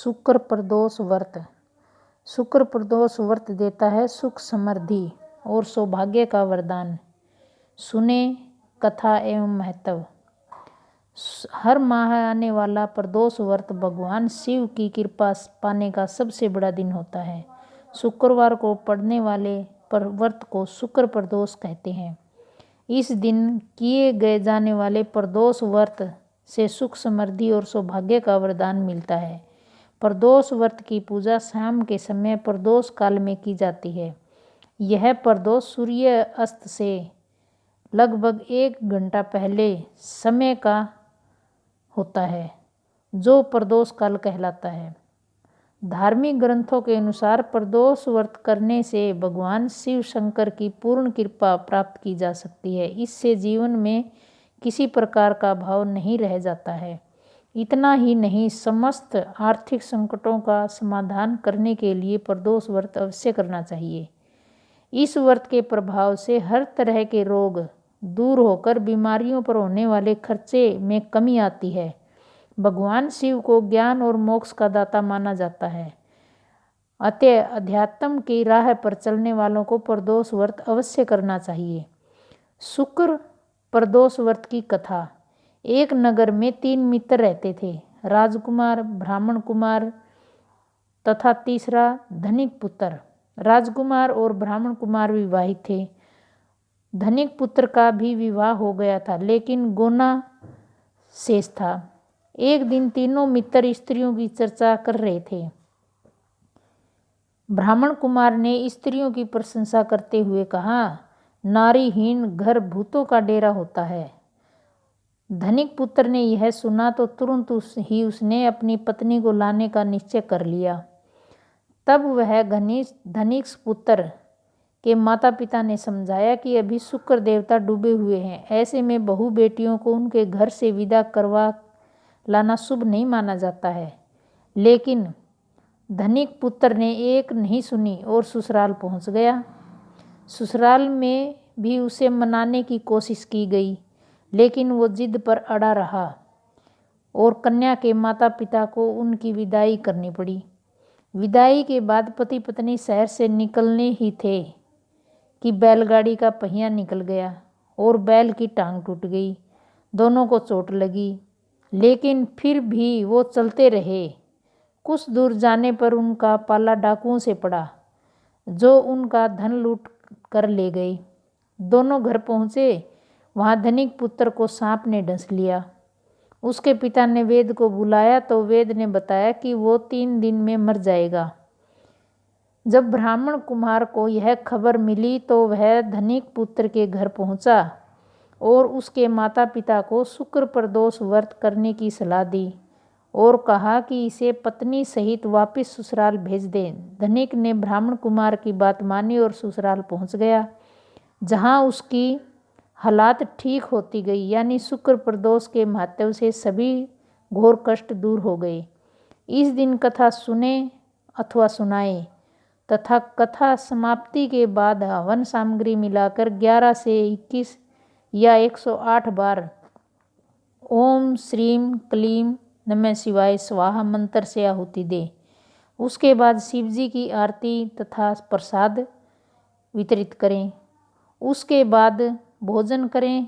शुक्र प्रदोष व्रत। शुक्र प्रदोष व्रत देता है सुख समृद्धि और सौभाग्य का वरदान। सुने कथा एवं महत्व। हर माह आने वाला प्रदोष व्रत भगवान शिव की कृपा पाने का सबसे बड़ा दिन होता है। शुक्रवार को पड़ने वाले व्रत को शुक्र प्रदोष कहते हैं। इस दिन किए गए जाने वाले प्रदोष व्रत से सुख समृद्धि और सौभाग्य का वरदान मिलता है। प्रदोष व्रत की पूजा शाम के समय प्रदोष काल में की जाती है। यह प्रदोष सूर्य अस्त से लगभग 1 घंटा पहले समय का होता है, जो प्रदोष काल कहलाता है। धार्मिक ग्रंथों के अनुसार प्रदोष व्रत करने से भगवान शिव शंकर की पूर्ण कृपा प्राप्त की जा सकती है। इससे जीवन में किसी प्रकार का भाव नहीं रह जाता है। इतना ही नहीं, समस्त आर्थिक संकटों का समाधान करने के लिए प्रदोष व्रत अवश्य करना चाहिए। इस व्रत के प्रभाव से हर तरह के रोग दूर होकर बीमारियों पर होने वाले खर्चे में कमी आती है। भगवान शिव को ज्ञान और मोक्ष का दाता माना जाता है। अतः अध्यात्म की राह पर चलने वालों को प्रदोष व्रत अवश्य करना चाहिए। शुक्र प्रदोष व्रत की कथा। एक नगर में 3 मित्र रहते थे, राजकुमार, ब्राह्मण कुमार तथा तीसरा धनिक पुत्र। राजकुमार और ब्राह्मण कुमार विवाहित थे। धनिक पुत्र का भी विवाह हो गया था, लेकिन गोना शेष था। एक दिन तीनों मित्र स्त्रियों की चर्चा कर रहे थे। ब्राह्मण कुमार ने स्त्रियों की प्रशंसा करते हुए कहा, नारीहीन घर भूतों का डेरा होता है। धनिक पुत्र ने यह सुना तो तुरंत उसने अपनी पत्नी को लाने का निश्चय कर लिया। तब वह धनिक पुत्र के माता पिता ने समझाया कि अभी शुक्र देवता डूबे हुए हैं, ऐसे में बहू बेटियों को उनके घर से विदा करवा लाना शुभ नहीं माना जाता है। लेकिन धनिक पुत्र ने एक नहीं सुनी और ससुराल पहुंच गया। ससुराल में भी उसे मनाने की कोशिश की गई, लेकिन वो जिद पर अड़ा रहा और कन्या के माता पिता को उनकी विदाई करनी पड़ी। विदाई के बाद पति पत्नी शहर से निकलने ही थे कि बैलगाड़ी का पहिया निकल गया और बैल की टांग टूट गई। दोनों को चोट लगी, लेकिन फिर भी वो चलते रहे। कुछ दूर जाने पर उनका पाला डाकुओं से पड़ा, जो उनका धन लूट कर ले गए। दोनों घर पहुँचे। वहाँ धनिक पुत्र को सांप ने डस लिया। उसके पिता ने वेद को बुलाया तो वेद ने बताया कि वो 3 दिन में मर जाएगा। जब ब्राह्मण कुमार को यह खबर मिली तो वह धनिक पुत्र के घर पहुंचा और उसके माता पिता को शुक्र प्रदोष व्रत करने की सलाह दी और कहा कि इसे पत्नी सहित वापस ससुराल भेज दें। धनिक ने ब्राह्मण कुमार की बात मानी और ससुराल पहुंच गया, जहां उसकी हालात ठीक होती गई। यानी शुक्र प्रदोष के महत्व से सभी घोर कष्ट दूर हो गए। इस दिन कथा सुने अथवा सुनाए तथा कथा समाप्ति के बाद हवन सामग्री मिलाकर 11 से 21 या 108 बार ओम श्रीम क्लीम नमः शिवाय स्वाहा मंत्र से आहुति दे। उसके बाद शिवजी की आरती तथा प्रसाद वितरित करें। उसके बाद भोजन करें।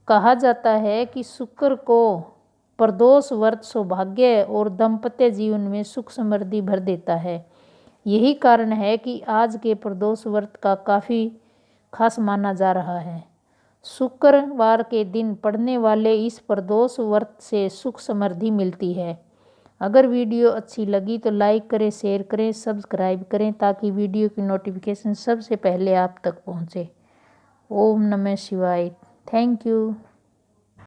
कहा जाता है कि शुक्र को प्रदोष व्रत सौभाग्य और दाम्पत्य जीवन में सुख समृद्धि भर देता है। यही कारण है कि आज के प्रदोष व्रत का काफ़ी खास माना जा रहा है। शुक्रवार के दिन पड़ने वाले इस प्रदोष व्रत से सुख समृद्धि मिलती है। अगर वीडियो अच्छी लगी तो लाइक करें, शेयर करें, सब्सक्राइब करें ताकि वीडियो की नोटिफिकेशन सबसे पहले आप तक पहुंचे। ओम नमः शिवाय। Thank you.